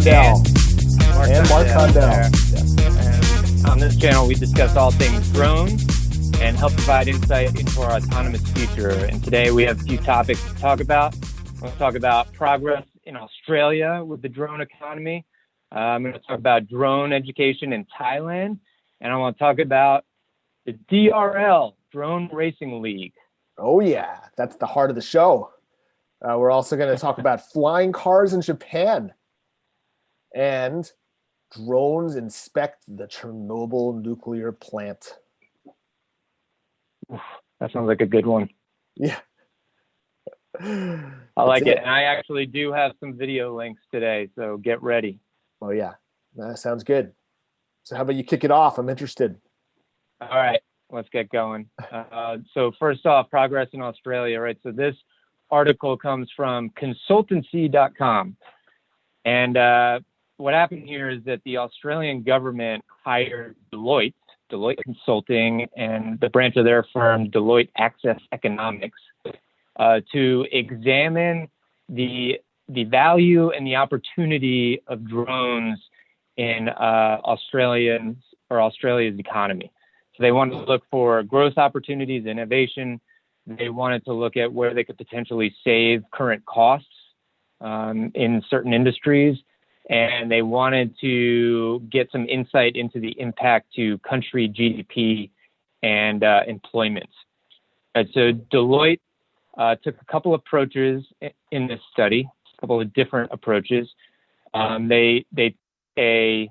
Condell. And Mark Condell. And on this channel, we discuss all things drones and help provide insight into our autonomous future. And today we have a few topics to talk about. We'll talk about progress in Australia with the drone economy. I'm going to talk about drone education in Thailand. And I want to talk about the DRL, Drone Racing League. Oh, yeah. That's the heart of the show. We're also going to talk about flying cars in Japan. And drones inspect the Chernobyl nuclear plant. Oof, that sounds like a good one. Yeah. I like it. And I actually do have some video links today, so get ready. Oh, yeah. That sounds good. So how about you kick it off? I'm interested. All right, let's get going. So first off, progress in Australia, right? So this article comes from consultancy.com. And what happened here is that the Australian government hired Deloitte Consulting, and the branch of their firm, Deloitte Access Economics, to examine the value and the opportunity of drones in Australia's economy. So they wanted to look for growth opportunities, innovation. They wanted to look at where they could potentially save current costs in certain industries. And they wanted to get some insight into the impact to country GDP and employment. And so Deloitte took a couple approaches in this study, a couple of different approaches. They a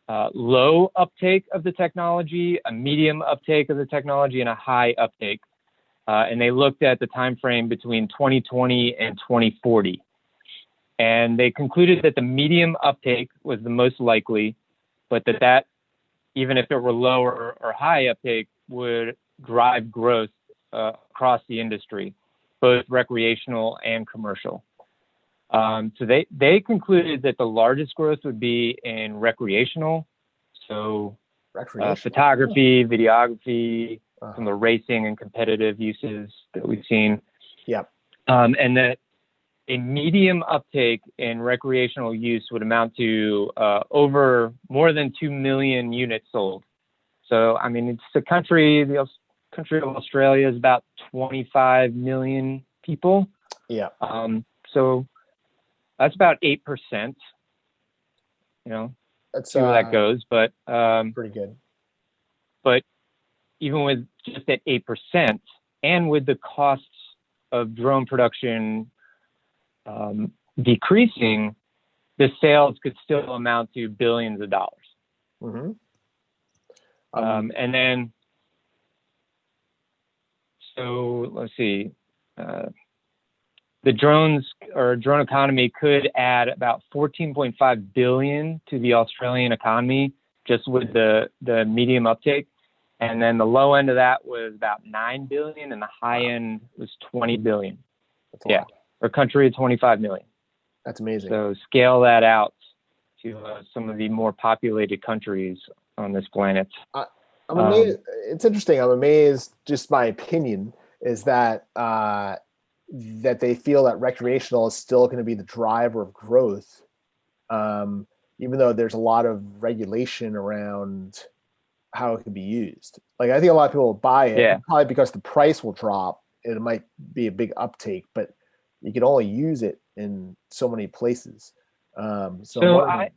low uptake of the technology, a medium uptake of the technology, and a high uptake. And they looked at the time frame between 2020 and 2040. And they concluded that the medium uptake was the most likely, but that even if it were low or high uptake, would drive growth across the industry, both recreational and commercial. So they concluded that the largest growth would be in recreational, so photography, videography, some of the racing and competitive uses that we've seen. Yeah. And that a medium uptake in recreational use would amount to over more than 2 million units sold. So, I mean, it's the country of Australia is about 25 million people. Yeah. So that's about 8%. That's see where that goes. But pretty good. But even with just at 8%, and with the costs of drone production decreasing, the sales could still amount to billions of dollars. Mm-hmm. And then, so let's see, the drone economy could add about 14.5 billion to the Australian economy just with the medium uptake. And then the low end of that was about 9 billion, and the high end was 20 billion. Yeah. For a country of 25 million. That's amazing. So scale that out to some of the more populated countries on this planet. I'm amazed. It's interesting. I'm amazed. Just my opinion is that that they feel that recreational is still going to be the driver of growth, even though there's a lot of regulation around how it can be used. Like I think a lot of people will buy it, probably because the price will drop. It might be a big uptake, but you can only use it in so many places. So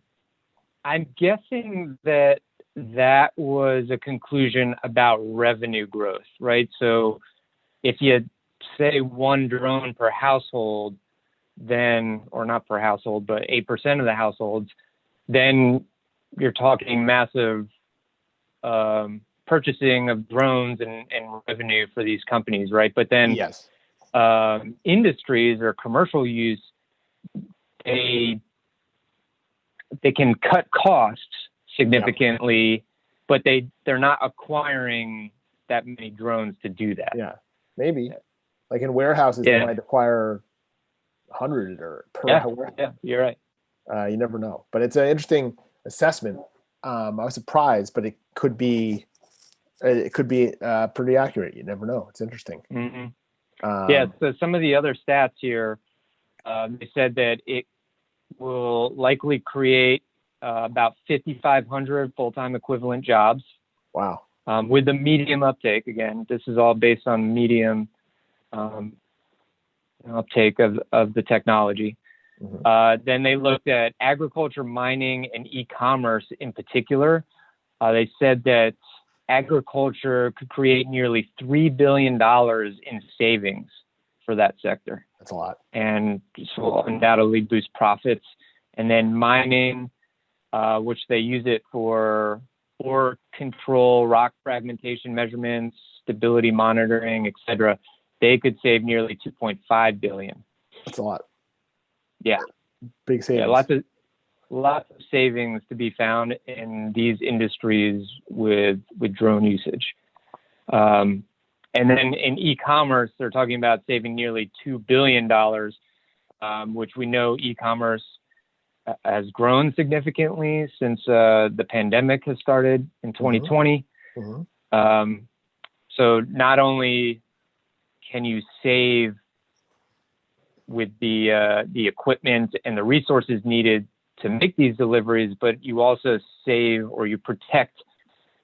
I'm guessing that was a conclusion about revenue growth, right? So if you say one drone per household, then, or not per household, but 8% of the households, then you're talking massive purchasing of drones and revenue for these companies, right? But then yes. Industries or commercial use, they can cut costs significantly, but they're not acquiring that many drones to do that. Yeah, maybe. Like in warehouses, they might acquire 100 or per warehouse. Yeah, you're right. You never know. But it's an interesting assessment. I was surprised, but it could be pretty accurate. You never know. It's interesting. Mm-hmm. So some of the other stats here, they said that will likely create about 5,500 full-time equivalent jobs. Wow. With the medium uptake. Again, this is all based on medium uptake of the technology. Then they looked at agriculture, mining, and e-commerce in particular. They said that agriculture could create nearly $3 billion in savings for that sector. That's a lot. And this will undoubtedly boost profits. And then mining, which they use it for ore control, rock fragmentation measurements, stability monitoring, etc. They could save nearly $2.5 billion. That's a lot. Yeah. Big savings. Yeah, lots of savings to be found in these industries with drone usage. And then in e-commerce, they're talking about saving nearly $2 billion, which we know e-commerce has grown significantly since the pandemic has started in 2020. So not only can you save with the equipment and the resources needed to make these deliveries, but you also save or you protect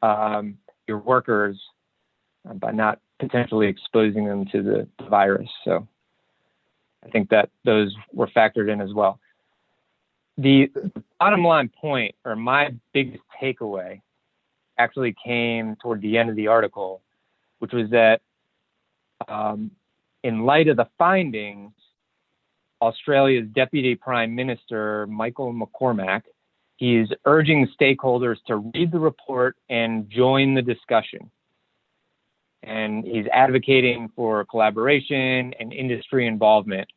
your workers by not potentially exposing them to the virus. So I think that those were factored in as well. The bottom line point, or my biggest takeaway, actually came toward the end of the article, which was that in light of the findings, Australia's Deputy Prime Minister, Michael McCormack, he is urging stakeholders to read the report and join the discussion. And he's advocating for collaboration and industry involvement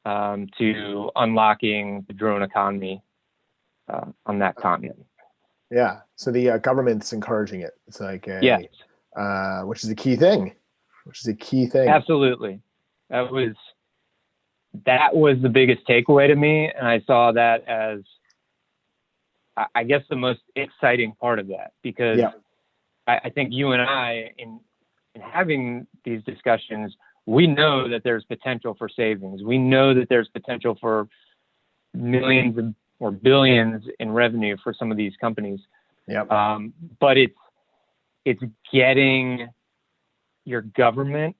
to unlocking the drone economy on that continent. Yeah. So the government's encouraging it. It's like yes. Which is a key thing. Absolutely. That was the biggest takeaway to me. And I saw that as, I guess, the most exciting part of that, because I think you and I, in having these discussions, we know that there's potential for savings. We know that there's potential for millions or billions in revenue for some of these companies. But it's getting your government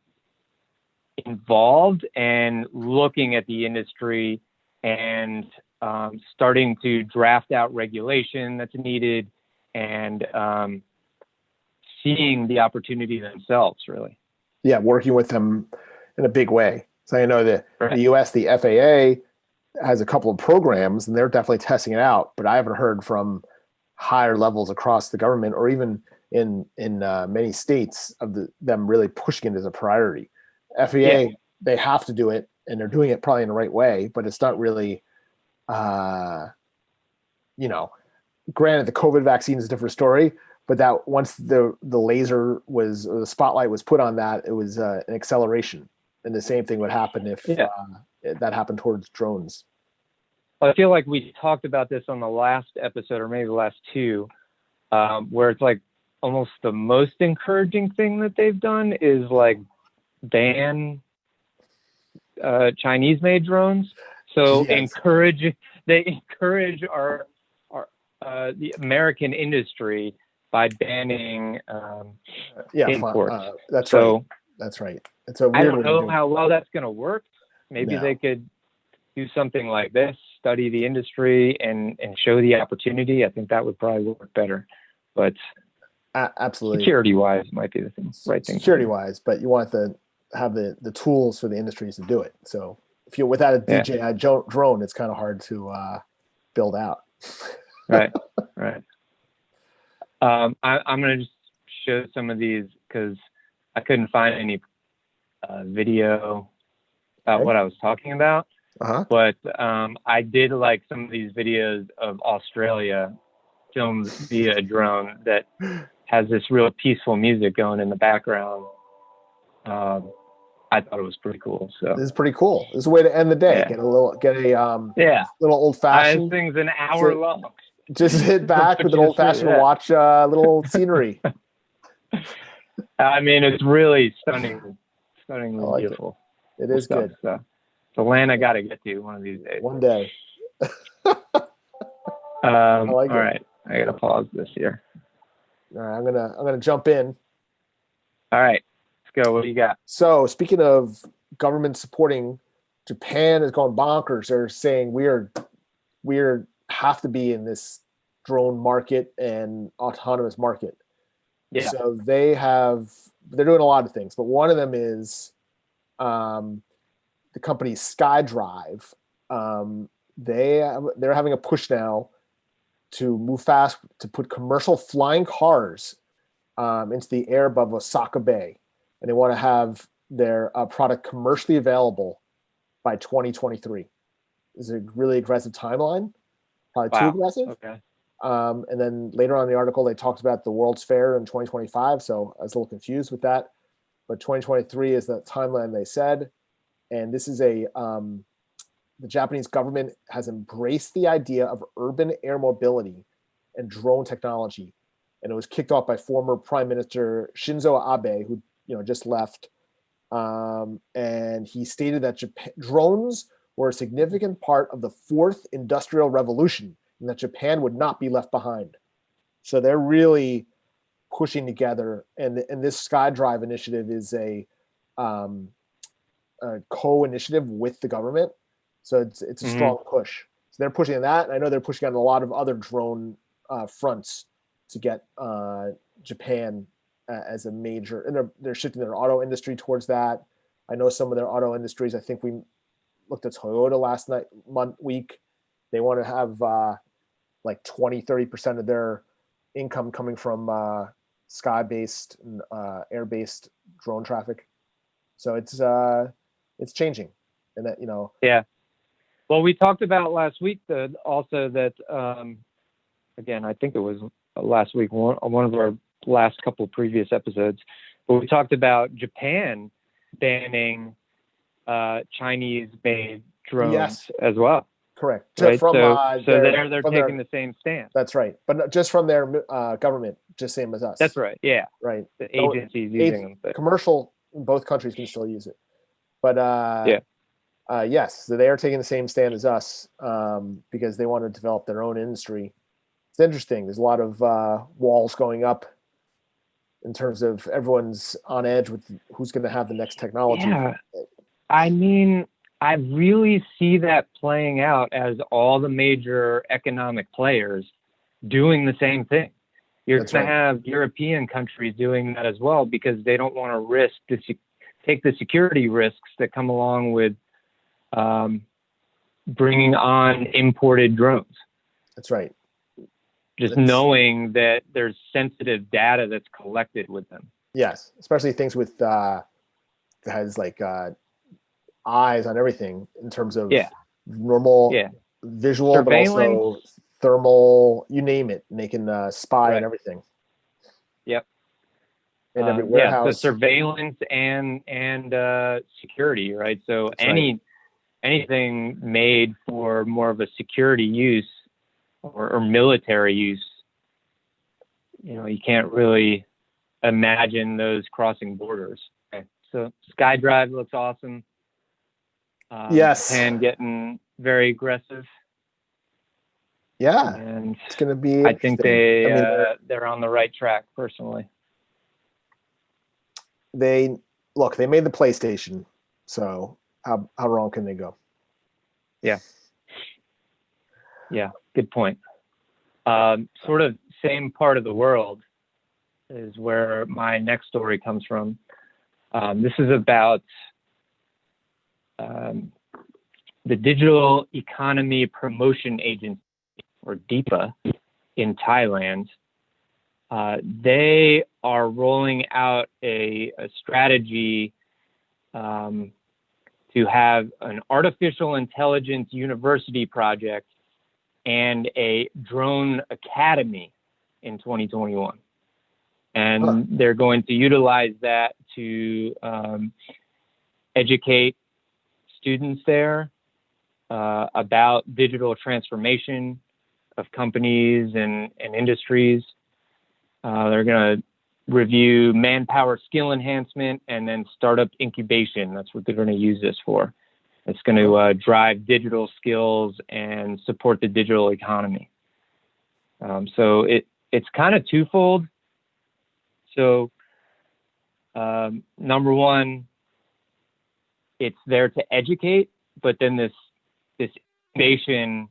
involved and looking at the industry and starting to draft out regulation that's needed and seeing the opportunity themselves, really. Yeah, working with them in a big way. So I know that the US, the FAA has a couple of programs and they're definitely testing it out, but I haven't heard from higher levels across the government or even in many states of them really pushing it as a priority. FAA, they have to do it and they're doing it probably in the right way, but it's not really, granted the COVID vaccine is a different story, but that once the laser was, or the spotlight was put on that, it was an acceleration. And the same thing would happen if that happened towards drones. Well, I feel like we talked about this on the last episode, or maybe the last two, where it's like almost the most encouraging thing that they've done is like ban Chinese-made drones. So they encourage our the American industry by banning imports. That's right. That's right. It's a weird I don't know how well that's going to work. Maybe they could do something like this, study the industry and show the opportunity. I think that would probably work better. But absolutely, security-wise might be the right thing. Security-wise, but you want to have the tools for the industries to do it. So if you're without a DJI drone, it's kind of hard to build out. Right. I'm going to just show some of these because I couldn't find any video about what I was talking about. But I did like some of these videos of Australia filmed via a drone that has this real peaceful music going in the background. I thought it was pretty cool. So this is pretty cool. This is a way to end the day. Get a little old fashioned. This thing's an hour long. Just sit back with an old fashioned and watch a little scenery. I mean, it's really stunningly beautiful. It is good. So it's a land I got to get to one of these days. One day. I like all it. right, I gotta pause this here. All right, I'm gonna jump in. All right, let's go. What do you got? So speaking of government supporting, Japan is going bonkers. They're saying we're have to be in this drone market and autonomous market. Yeah. So they're doing a lot of things, but one of them is um, the company SkyDrive. They're having a push now to move fast to put commercial flying cars into the air above Osaka Bay, and they want to have their product commercially available by 2023. This is a really aggressive timeline, probably too aggressive. Okay. And then later on in the article, they talked about the World's Fair in 2025. So I was a little confused with that. But 2023 is the timeline they said. And this is the Japanese government has embraced the idea of urban air mobility and drone technology. And it was kicked off by former Prime Minister Shinzo Abe, who just left. And he stated that drones were a significant part of the fourth industrial revolution, and that Japan would not be left behind. So they're really pushing together, and this SkyDrive initiative is a co-initiative with the government. So it's a strong push. So they're pushing that, and I know they're pushing on a lot of other drone fronts to get Japan as a major, and they're shifting their auto industry towards that. I know some of their auto industries. I think we looked at Toyota last week. They want to have like 20-30% of their income coming from sky-based and air-based drone traffic. So it's changing, and that Yeah. Well, we talked about last week also that again, I think it was last week, one of our last couple of previous episodes, but we talked about Japan banning Chinese-made drones as well. Correct. Right? From, so they're taking the same stand. That's right, but just from their government, just same as us. That's right. Yeah. Right. The agencies using them. But commercial, both countries can still use it. But yes, so they are taking the same stand as us because they want to develop their own industry. It's interesting. There's a lot of walls going up in terms of everyone's on edge with who's going to have the next technology. Yeah. I mean, I really see that playing out as all the major economic players doing the same thing. You're going to have European countries doing that as well because they don't want to take the security risks that come along with bringing on imported drones. That's right. Just knowing that there's sensitive data that's collected with them. Yes, especially things with that has like eyes on everything in terms of normal visual, surveillance, but also thermal, you name it, and they can spy on everything. Yep. In every warehouse. So surveillance and security, right? So anything made for more of a security use or military use, you can't really imagine those crossing borders. Okay. So SkyDrive looks awesome. Yes. Japan getting very aggressive. Yeah. And it's going to be, I think they're on the right track personally. They made the PlayStation. So how wrong can they go? Yeah. Yeah. Good point. Sort of same part of the world is where my next story comes from. This is about the Digital Economy Promotion Agency, or DEPA, in Thailand. They are rolling out a strategy to have an artificial intelligence university project and a drone academy in 2021. And they're going to utilize that to educate students there about digital transformation of companies and industries. They're going to review manpower skill enhancement and then startup incubation. That's what they're going to use this for. It's going to drive digital skills and support the digital economy. So it's kind of twofold. So number one, it's there to educate, but then this innovation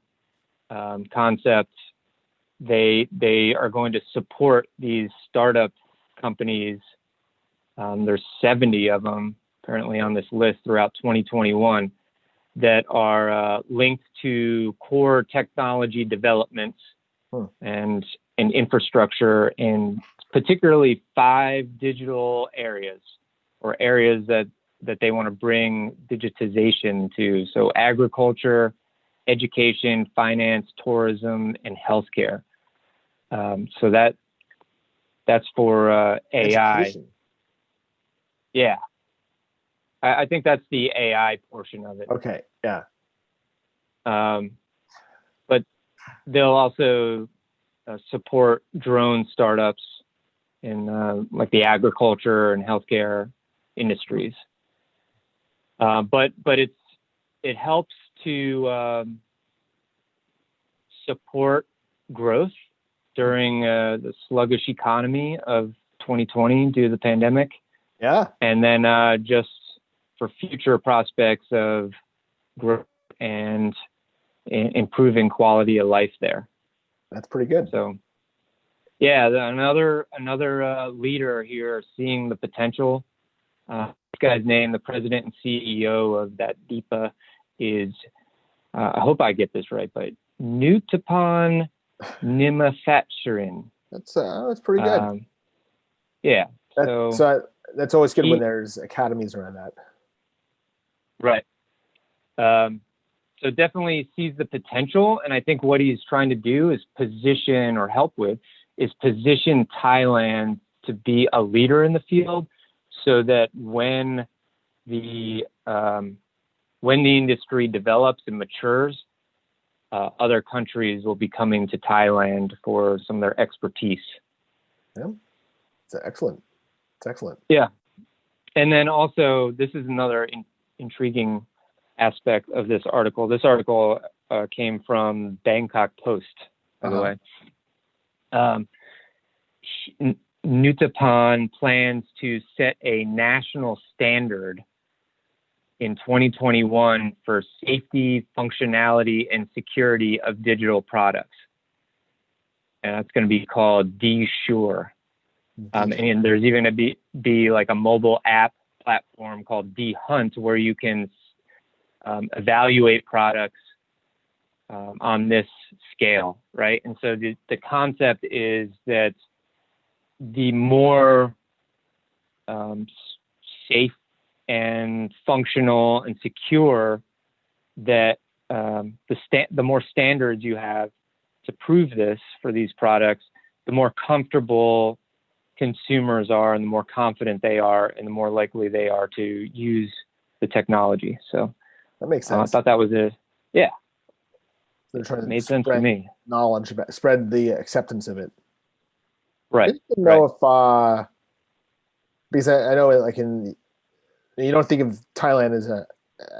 concept, they are going to support these startup companies. There's 70 of them currently on this list throughout 2021 that are linked to core technology developments and infrastructure in particularly 5 digital areas, or areas that they want to bring digitization to. So agriculture, education, finance, tourism, and healthcare. So that's for AI. Education. Yeah. I think that's the AI portion of it. Okay. Yeah. But they'll also support drone startups in like the agriculture and healthcare industries. But it helps to support growth during the sluggish economy of 2020 due to the pandemic. Yeah. And then just for future prospects of growth and improving quality of life there. That's pretty good. So, yeah, another leader here seeing the potential. This guy's name, the president and CEO of that DEPA, is I hope I get this right, but Nutapon Nimafatsurin. That's pretty good. Yeah. So that's always good when there's academies around that. Right. So definitely sees the potential, and I think what he's trying to do is position Thailand to be a leader in the field, so that when the industry develops and matures, other countries will be coming to Thailand for some of their expertise. Yeah, it's excellent. It's excellent. Yeah, and then also this is another intriguing aspect of this article. This article came from Bangkok Post, by the way. Nutapon plans to set a national standard in 2021 for safety, functionality, and security of digital products. And that's going to be called D-Sure. And there's even going to be like a mobile app platform called D-Hunt, where you can evaluate products on this scale, right? And so the concept is that the more safe and functional and secure that the more standards you have to prove this for these products, the more comfortable consumers are, and the more confident they are, and the more likely they are to use the technology. So that makes sense. I thought that was yeah. They're trying to made sense to me. Knowledge about, spread the acceptance of it. Right. I didn't know if because I know like you don't think of Thailand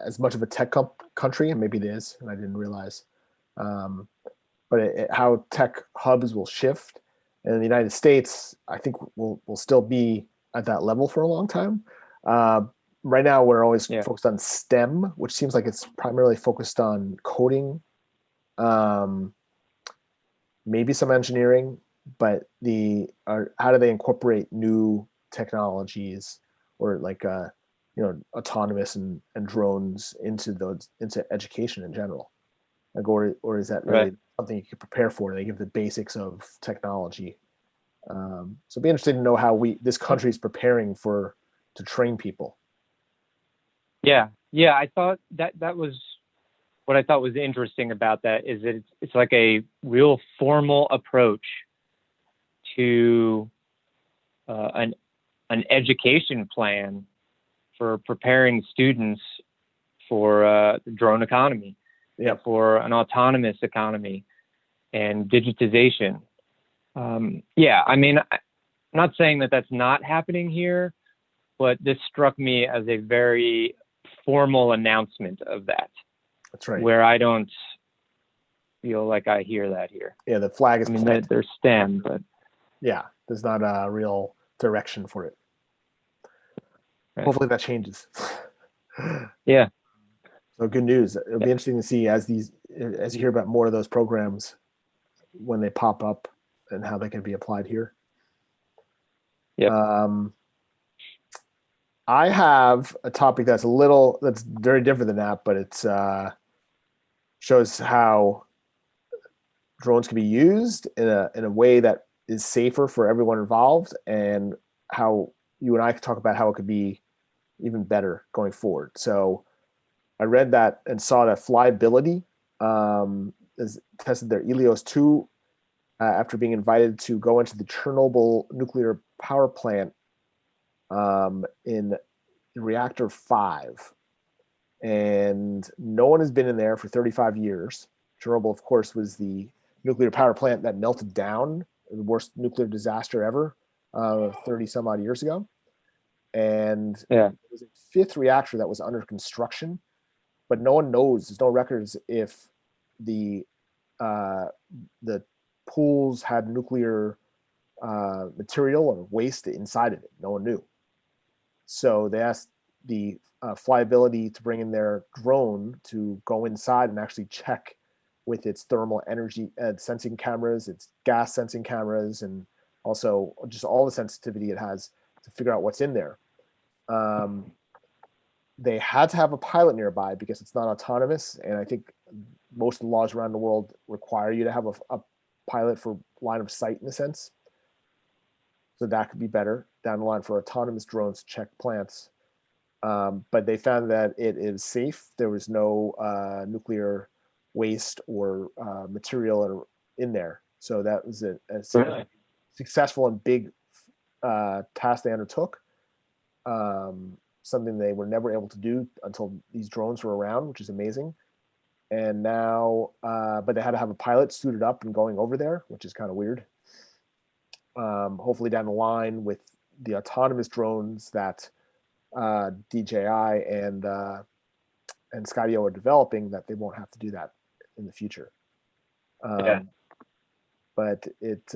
as much of a tech country, and maybe it is, and I didn't realize. But how tech hubs will shift, and in the United States, I think we'll still be at that level for a long time. Right now, we're always focused on STEM, which seems like it's primarily focused on coding, maybe some engineering, but how do they incorporate new technologies, or like autonomous and drones into education in general? Like, or is that really something you could prepare for? They give the basics of technology. So it'd be interesting to know how this country is preparing to train people. Yeah. I thought that was what I thought was interesting about that, is that it's like a real formal approach to an education plan for preparing students for the drone economy, for an autonomous economy and digitization. I mean, I'm not saying that that's not happening here, but this struck me as a very formal announcement of that. That's right. Where I don't feel like I hear that here. Yeah, the flag is. I mean, they're STEM, but yeah, there's not a real direction for it. Right. Hopefully that changes. Yeah. So good news. It'll be interesting to see as you hear about more of those programs when they pop up and how they can be applied here. Yeah. I have a topic that's very different than that, but it's shows how drones can be used in a way that is safer for everyone involved, and how you and I could talk about how it could be even better going forward. So I read that and saw that Flyability has tested their Helios 2 after being invited to go into the Chernobyl nuclear power plant in reactor 5. And no one has been in there for 35 years. Chernobyl, of course, was the nuclear power plant that melted down, the worst nuclear disaster ever, 30 some odd years ago. And it was a 5th reactor that was under construction, but no one knows. There's no records if the pools had nuclear material or waste inside of it. No one knew. So they asked the Flyability to bring in their drone to go inside and actually check with its thermal energy sensing cameras, its gas sensing cameras, and also just all the sensitivity it has to figure out what's in there. They had to have a pilot nearby because it's not autonomous, and I think most of the laws around the world require you to have a pilot for line of sight in a sense. So that could be better down the line for autonomous drones to check plants. But they found that it is safe. There was no nuclear waste or material in there. So that was a successful and big task they undertook. Something they were never able to do until these drones were around, which is amazing. And now, but they had to have a pilot suited up and going over there, which is kind of weird. Hopefully down the line with the autonomous drones that DJI and Skydio are developing, that they won't have to do that in the future. But let's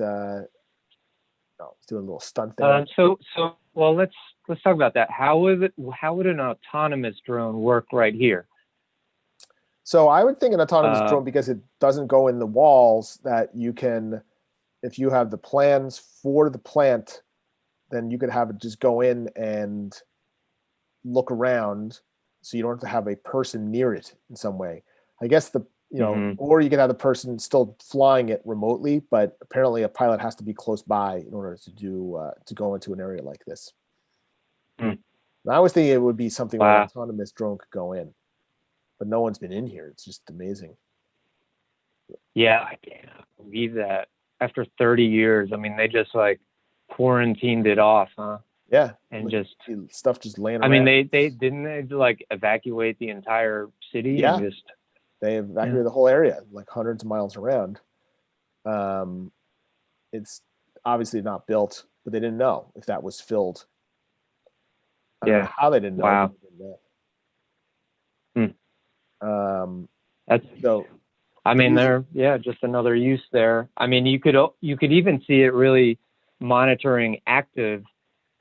do a little stunt there. Well, let's talk about that. How would an autonomous drone work right here? So I would think an autonomous drone, because it doesn't go in the walls, that you can, if you have the plans for the plant, then you could have it just go in and look around, so you don't have to have a person near it in some way. I guess or you could have the person still flying it remotely, but apparently a pilot has to be close by in order to go into an area like this. I was thinking it would be something where an autonomous drone could go in, but no one's been in here. It's just amazing. Yeah, I can't believe that. After 30 years, I mean, they just quarantined it off, huh? Yeah, and stuff just laying around. I mean, they didn't evacuate the entire city. Yeah, and they evacuated the whole area, hundreds of miles around. It's obviously not built, but they didn't know if that was filled. I don't know how they didn't know. Wow. That's so. I mean, just another use there. I mean, you could even see it really monitoring active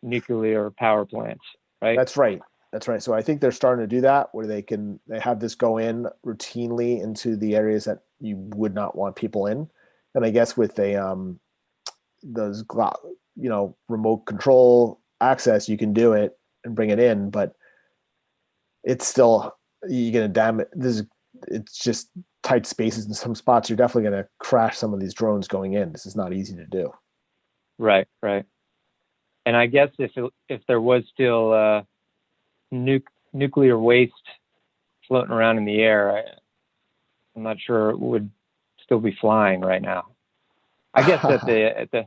nuclear power plants, right? That's right. So I think they're starting to do that, where they have this go in routinely into the areas that you would not want people in. And I guess with those remote control access, you can do it and bring it in, but it's still, you're going to damage. It's just tight spaces in some spots. You're definitely going to crash some of these drones going in. This is not easy to do. Right. And I guess if there was still nuclear waste floating around in the air, I'm not sure it would still be flying right now. I guess at the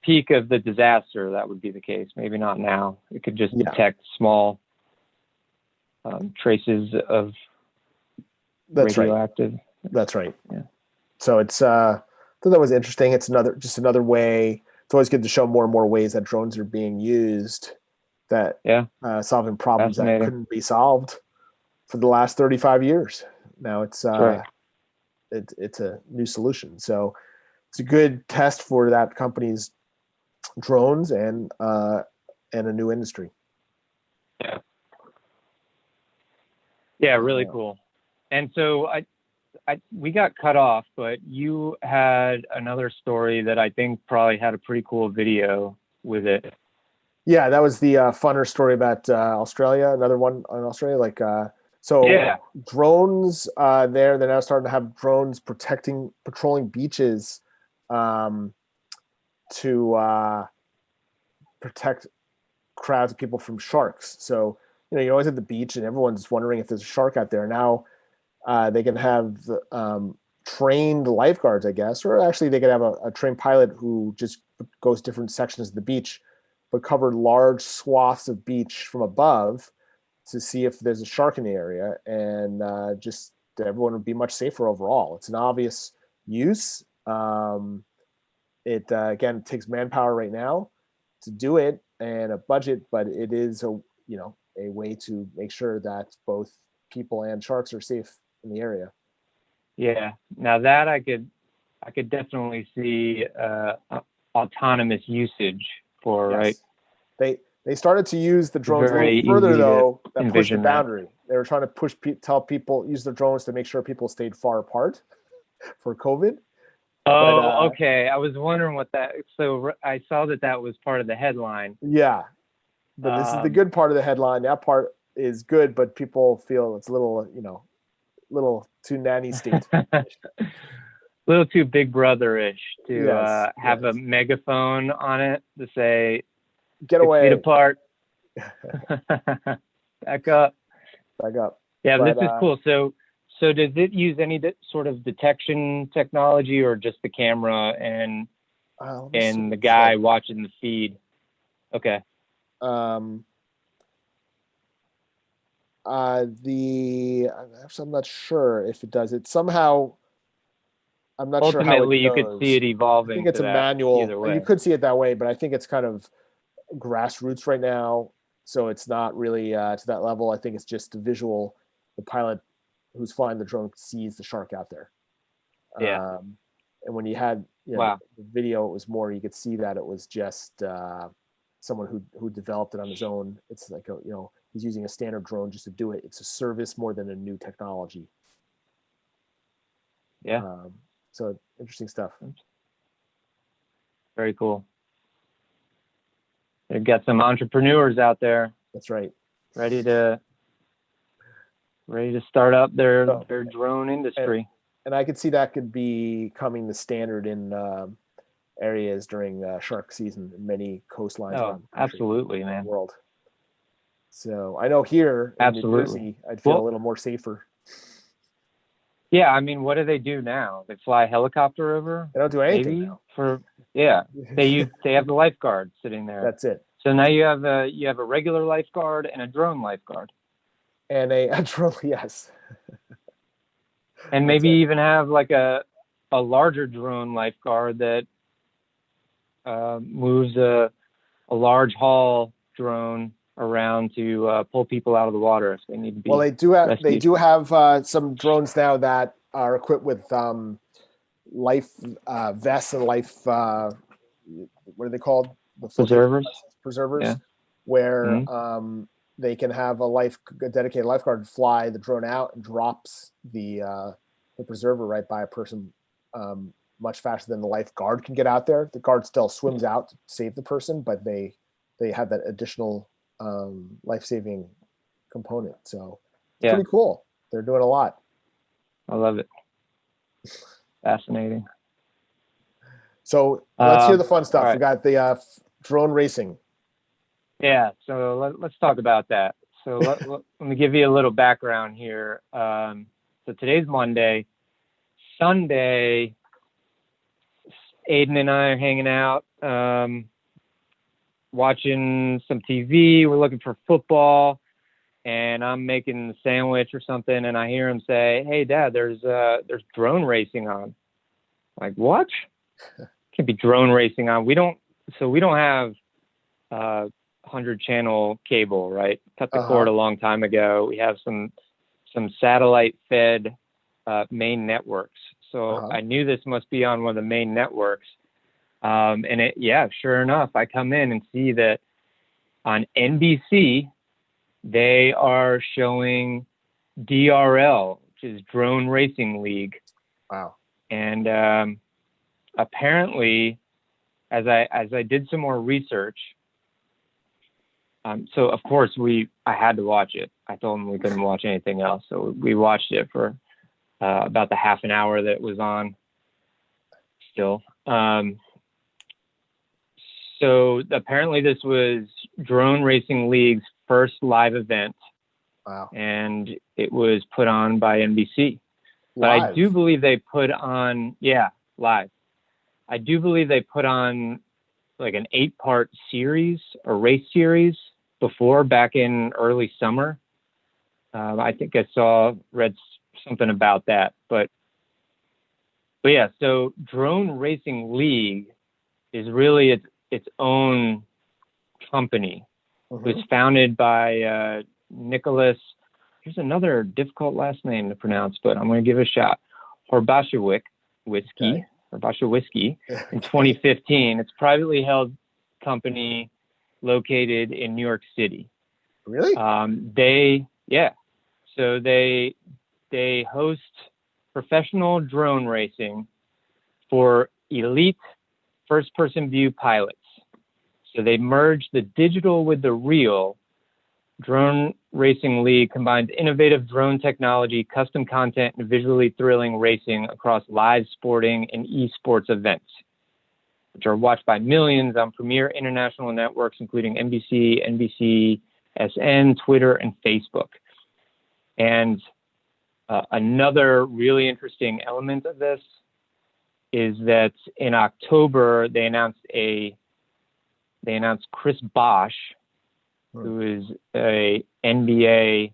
peak of the disaster, that would be the case. Maybe not now. It could just detect small traces of radioactive. Right. That's right. Yeah. So it's so that was interesting. It's another way. It's always good to show more and more ways that drones are being used that Yeah. Solving problems that Fascinating. couldn't be solved for the last 35 years. Now it's Right. it's a new solution. So it's a good test for that company's drones and a new industry. Yeah. Yeah, really cool. And so we got cut off, but you had another story that I think probably had a pretty cool video with it. Yeah, that was the funner story about Australia. Another one on Australia, Yeah. drones. They're now starting to have drones patrolling beaches, to protect crowds of people from sharks. So you're always at the beach and everyone's wondering if there's a shark out there. Now they can have trained lifeguards, I guess, or actually they could have a trained pilot who just goes different sections of the beach, but cover large swaths of beach from above to see if there's a shark in the area, and just everyone would be much safer overall. It's an obvious use. It again takes manpower right now to do it and a budget, but it is a way to make sure that both people and sharks are safe in the area. Yeah. Now that I could definitely see autonomous usage for, Yes. right? They started to use the drones a little Very further easy to though, that pushed the envision that. boundary. They were trying to tell people use the drones to make sure people stayed far apart for COVID. Oh, okay. I was wondering what that. So I saw that was part of the headline. Yeah, but this is the good part of the headline. That part is good, but people feel it's a little, little too nanny state. A little too Big Brother-ish to have yes. a megaphone on it to say, "Get 6 away, feet apart, back up." back up. Yeah, but, this is cool. So does it use any sort of detection technology, or just the camera and the guy watching the feed? Okay. I'm not sure if it does it somehow. I'm not sure how it Ultimately, you could goes. see it I evolving think it's to a that manual. either way. You could see it that way, but I think it's kind of grassroots right now, so it's not really to that level. I think it's just a visual. The pilot who's flying the drone sees the shark out there. Yeah. And when you had Wow. the video, it was more, you could see that it was just someone who developed it on his own. It's like he's using a standard drone just to do it. It's a service more than a new technology. Yeah. So interesting stuff. Very cool. They've got some entrepreneurs out there. That's right. Ready to start up their drone industry. And I could see that could be becoming the standard in areas during shark season in many coastlines around the country, absolutely, man. The world. So I know here in New Jersey, I'd feel a little more safer. Yeah, I mean, what do they do now? They fly a helicopter over? They don't do anything now. They have the lifeguard sitting there. That's it. So now you have a regular lifeguard and a drone lifeguard. And a drone, yes. And maybe even have like a larger drone lifeguard that moves a large haul drone around to pull people out of the water if they need to be. Well, they do have some drones now that are equipped with life vests and life what are they called? The preservers, yeah. Where they can have a dedicated lifeguard fly the drone out and drops the preserver right by a person much faster than the lifeguard can get out there. The guard still swims out to save the person, but they have that additional life-saving component. So it's pretty cool. They're doing a lot. I love it. Fascinating. So let's hear the fun stuff. Right. We got the drone racing. Yeah, so let's talk about that. So let me give you a little background here. So today's Monday. Sunday, Aiden and I are hanging out, watching some TV. We're looking for football, and I'm making a sandwich or something, and I hear him say, "Hey, Dad, there's drone racing on." I'm like, what? Can't be drone racing on. We don't have 100-channel cable, right? Cut the cord a long time ago. We have some satellite-fed main networks. So I knew this must be on one of the main networks. And sure enough, I come in and see that on NBC, they are showing DRL, which is Drone Racing League. Wow. And apparently, as I did some more research, so of course I had to watch it. I told them we couldn't watch anything else, so we watched it for about the half an hour that it was on. Still, so apparently this was Drone Racing League's first live event. Wow! And it was put on by NBC. But live. I do believe they put on live. I do believe they put on like an 8-part series, a race series before, back in early summer. I think I read something about that, but yeah, so Drone Racing League is really its own company. It was founded by Nicholas, here's another difficult last name to pronounce, but I'm going to give it a shot. Horbashewicz Whiskey in 2015. It's a privately held company located in New York City. Really? So they host professional drone racing for elite first-person view pilots. So they merge the digital with the real. Drone Racing League combines innovative drone technology, custom content, and visually thrilling racing across live sporting and esports events, which are watched by millions on premier international networks, including NBC, NBC, SN, Twitter, and Facebook. And another really interesting element of this is that in October, they announced Chris Bosch, who is a NBA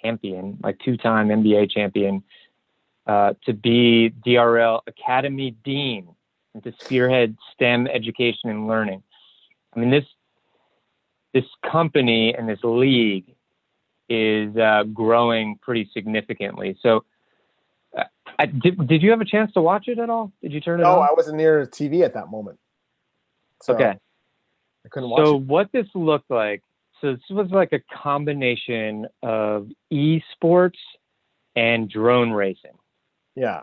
champion, like 2-time NBA champion, to be DRL Academy Dean and to spearhead STEM education and learning. I mean, this company and this league is growing pretty significantly. So did you have a chance to watch it at all? Did you turn it on? No, I wasn't near the TV at that moment. So okay. I couldn't watch it. So what this looked like, so this was like a combination of esports and drone racing. Yeah.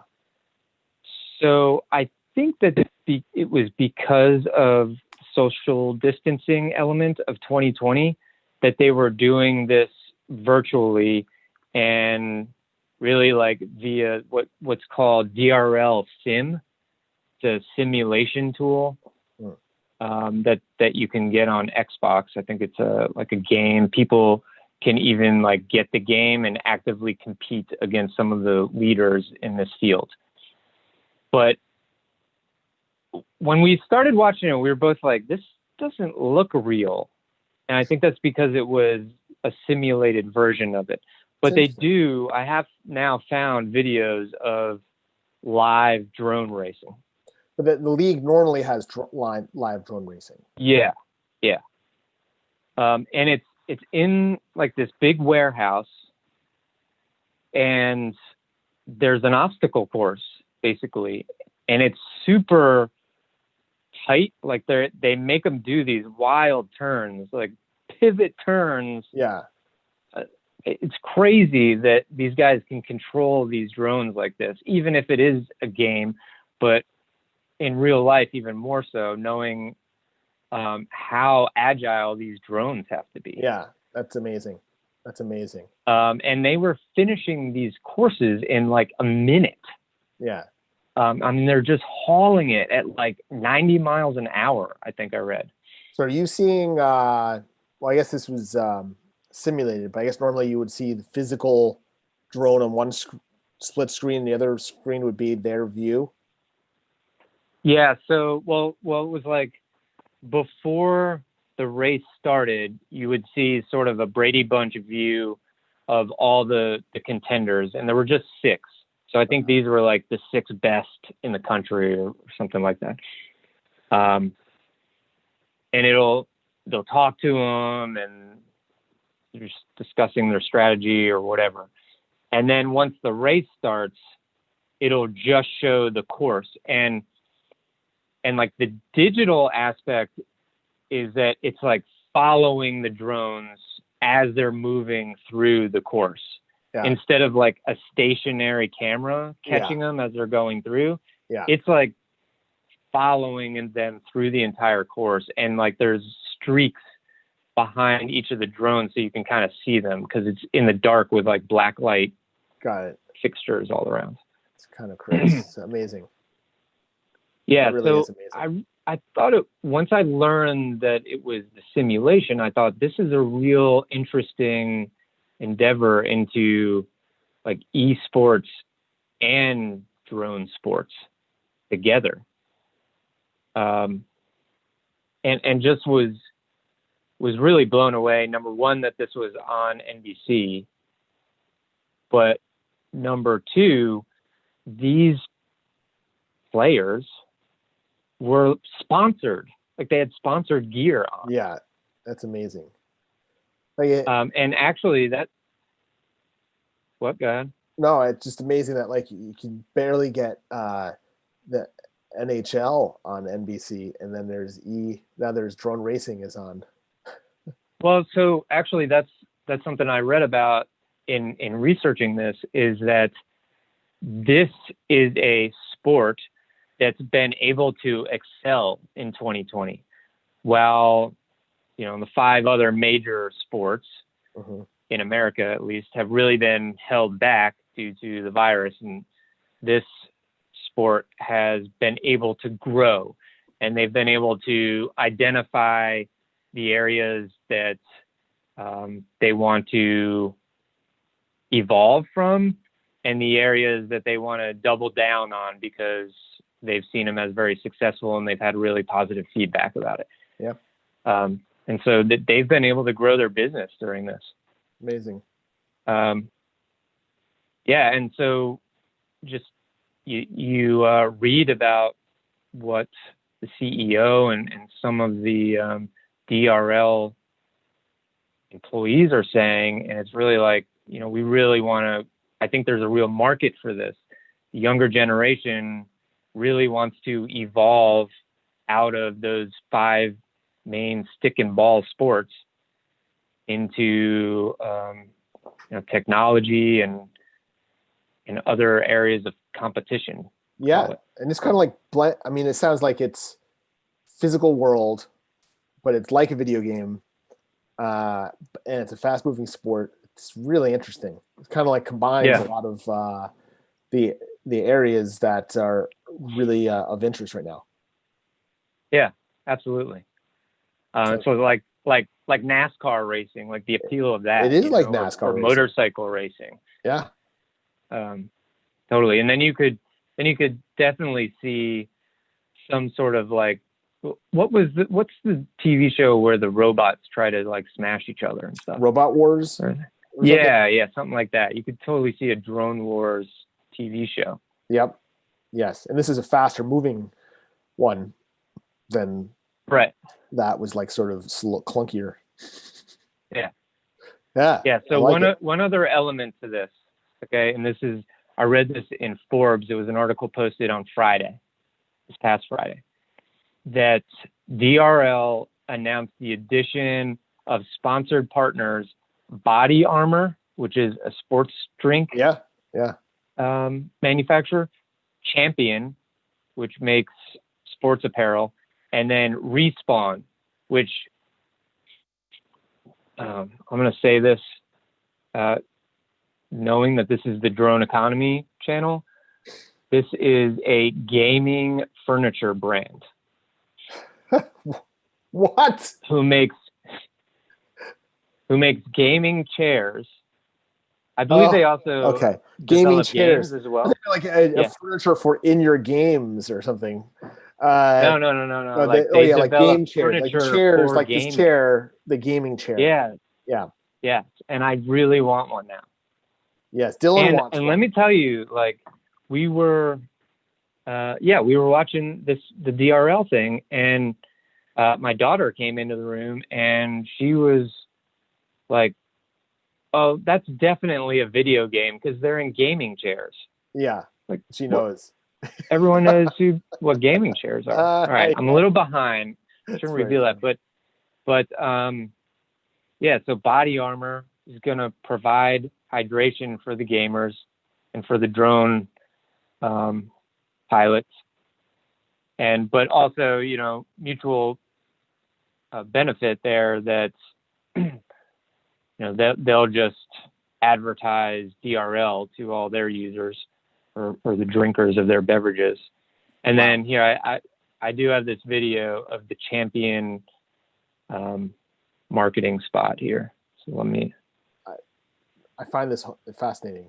So I think that it was because of social distancing element of 2020 that they were doing this virtually and really like via what's called DRL Sim, the simulation tool. That you can get on Xbox. I think it's like a game. People can even like get the game and actively compete against some of the leaders in this field. But when we started watching it, we were both like, this doesn't look real. And I think that's because it was a simulated version of it. But I have now found videos of live drone racing. But the league normally has live drone racing. Yeah. And it's in like this big warehouse, and there's an obstacle course basically, and it's super tight. Like they make them do these wild turns, like pivot turns. Yeah. It's crazy that these guys can control these drones like this, even if it is a game, but in real life, even more so, knowing how agile these drones have to be. Yeah, that's amazing. And they were finishing these courses in like a minute. Yeah. I mean, they're just hauling it at like 90 miles an hour, I think I read. So are you seeing, well, I guess this was simulated, but I guess normally you would see the physical drone on one split screen, the other screen would be their view. Yeah. So, well, it was like before the race started, you would see sort of a Brady Bunch view of all the contenders, and there were just 6. So I think these were like the 6 best in the country or something like that. And they'll talk to them and they're just discussing their strategy or whatever. And then once the race starts, it'll just show the course. And like the digital aspect is that it's like following the drones as they're moving through the course. Yeah. Instead of like a stationary camera catching them as they're going through. Yeah. It's like following them through the entire course. And like there's streaks behind each of the drones so you can kind of see them because it's in the dark with like black light fixtures all around. It's kind of crazy. It's amazing. Yeah, really so I thought once I learned that it was the simulation, I thought this is a real interesting endeavor into like esports and drone sports together. And just was really blown away. Number one, that this was on NBC, but number two, these players were sponsored. Like they had sponsored gear on. Yeah, that's amazing. Like and actually what, go ahead? No, it's just amazing that like you can barely get the NHL on NBC, and then now there's drone racing is on. Well, so actually that's something I read about in researching this, is that this is a sport that's been able to excel in 2020, while the 5 other major sports in America, at least, have really been held back due to the virus. And this sport has been able to grow, and they've been able to identify the areas that they want to evolve from and the areas that they want to double down on because they've seen them as very successful and they've had really positive feedback about it. Yeah. And so they've been able to grow their business during this. Amazing. Yeah. And so just you read about what the CEO and some of the DRL employees are saying. And it's really like, we really want to, I think there's a real market for this. The younger generation really wants to evolve out of those 5 main stick and ball sports into technology and other areas of competition. Yeah, and it's kind of like it sounds like it's physical world, but it's like a video game, and it's a fast-moving sport. It's really interesting. It kind of like combines a lot of the areas that are really of interest right now. Yeah, absolutely. So like NASCAR racing, like the appeal of that. It is like NASCAR or motorcycle racing. Yeah. Totally. And then you could definitely see some sort of like, what's the TV show where the robots try to like smash each other and stuff? Robot Wars? Yeah, something like that. You could totally see a Drone Wars TV show. Yep. Yes. And this is a faster moving one than that was like sort of clunkier. Yeah. Yeah. Yeah. So one other element to this, okay, and I read this in Forbes. It was an article posted on this past Friday, that DRL announced the addition of sponsored partners Body Armor, which is a sports drink manufacturer, Champion, which makes sports apparel, and then Respawn, which I'm going to say this, knowing that this is the Drone Economy channel, this is a gaming furniture brand. What? Who makes gaming chairs. I believe they also gaming chairs as well. Like a furniture for in your games or something. No. Like game chairs, like chairs, like gaming. This chair, the gaming chair. Yeah. And I really want one now. Yes, Dylan wants one. And let me tell you, like we were watching the DRL thing, and my daughter came into the room and she was like, "Oh, that's definitely a video game because they're in gaming chairs." Yeah, like she knows. Everyone knows what gaming chairs are. All right, I'm a little behind. Shouldn't reveal that, but yeah. So body armor is going to provide hydration for the gamers and for the drone pilots, but also, you know, mutual benefit there. That you know, they'll just advertise DRL to all their users or the drinkers of their beverages. And then here I do have this video of the champion marketing spot here. So let me. I find this fascinating.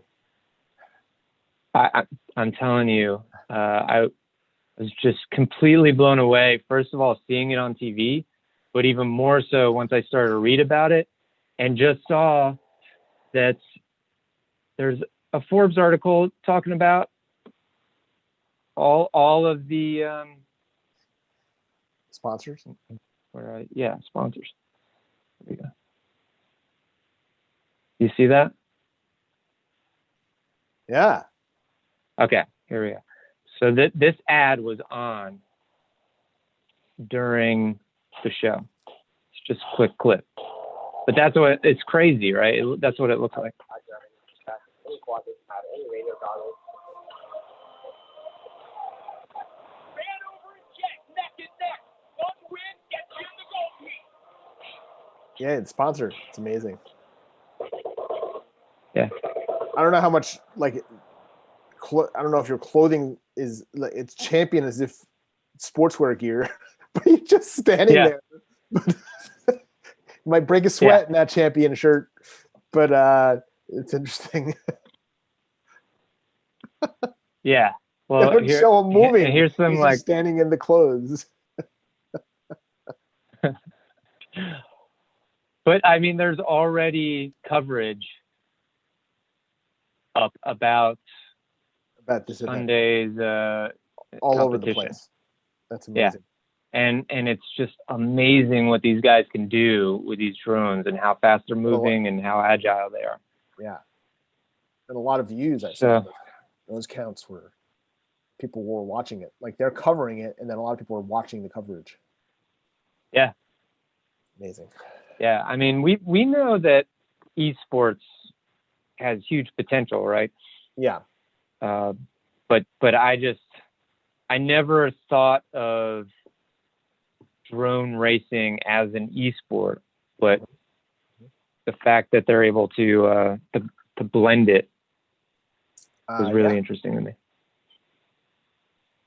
I'm telling you, I was just completely blown away. First of all, seeing it on TV, but even more so once I started to read about it and just saw that there's a Forbes article talking about all of the sponsors. Sponsors. There we go. You see that? Yeah. Okay, here we go. So this ad was on during the show. It's just a quick clip. But that's what it's crazy, right? That's what it looks like. Yeah, it's sponsored. It's amazing. Yeah. I don't know how much, like, I don't know if your clothing is, like, it's champion as if sportswear gear, but you're just standing there. You might break a sweat in that champion shirt, but it's interesting. Yeah. Well, don't show him moving. Here's some He's like just standing in the clothes. But I mean, there's already coverage up about this Sunday's all over the place. That's amazing. Yeah. And it's just amazing what these guys can do with these drones and how fast they're moving and how agile they are. Yeah. And a lot of views I saw. Those counts were people were watching it. Like they're covering it and then a lot of people are watching the coverage. Yeah. Amazing. Yeah. I mean, we know that esports has huge potential, right? Yeah. But I never thought of drone racing as an esport, but the fact that they're able to blend it was really interesting to me.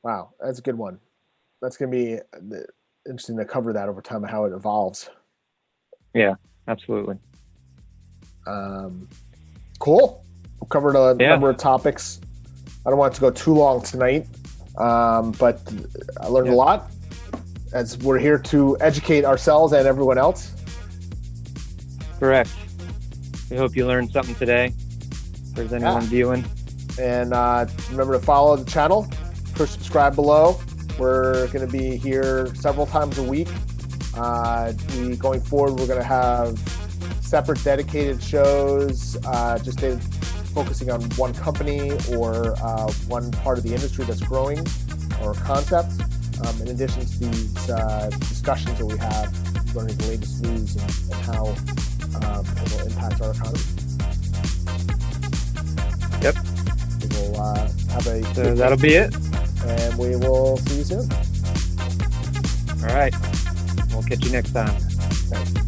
Wow, that's a good one. That's going to be interesting to cover that over time and how it evolves. Yeah, absolutely. Cool. We've covered a number of topics. I don't want it to go too long tonight, but I learned a lot as we're here to educate ourselves and everyone else. Correct. We hope you learned something today. If there's anyone viewing. And remember to follow the channel. Push subscribe below. We're going to be here several times a week. Going forward, we're going to have separate dedicated shows, just focusing on one company or one part of the industry that's growing or concept. In addition to these discussions that we have, learning the latest news and how it will impact our economy. Yep. We will have that'll be it. And we will see you soon. All right. We'll catch you next time. Thanks.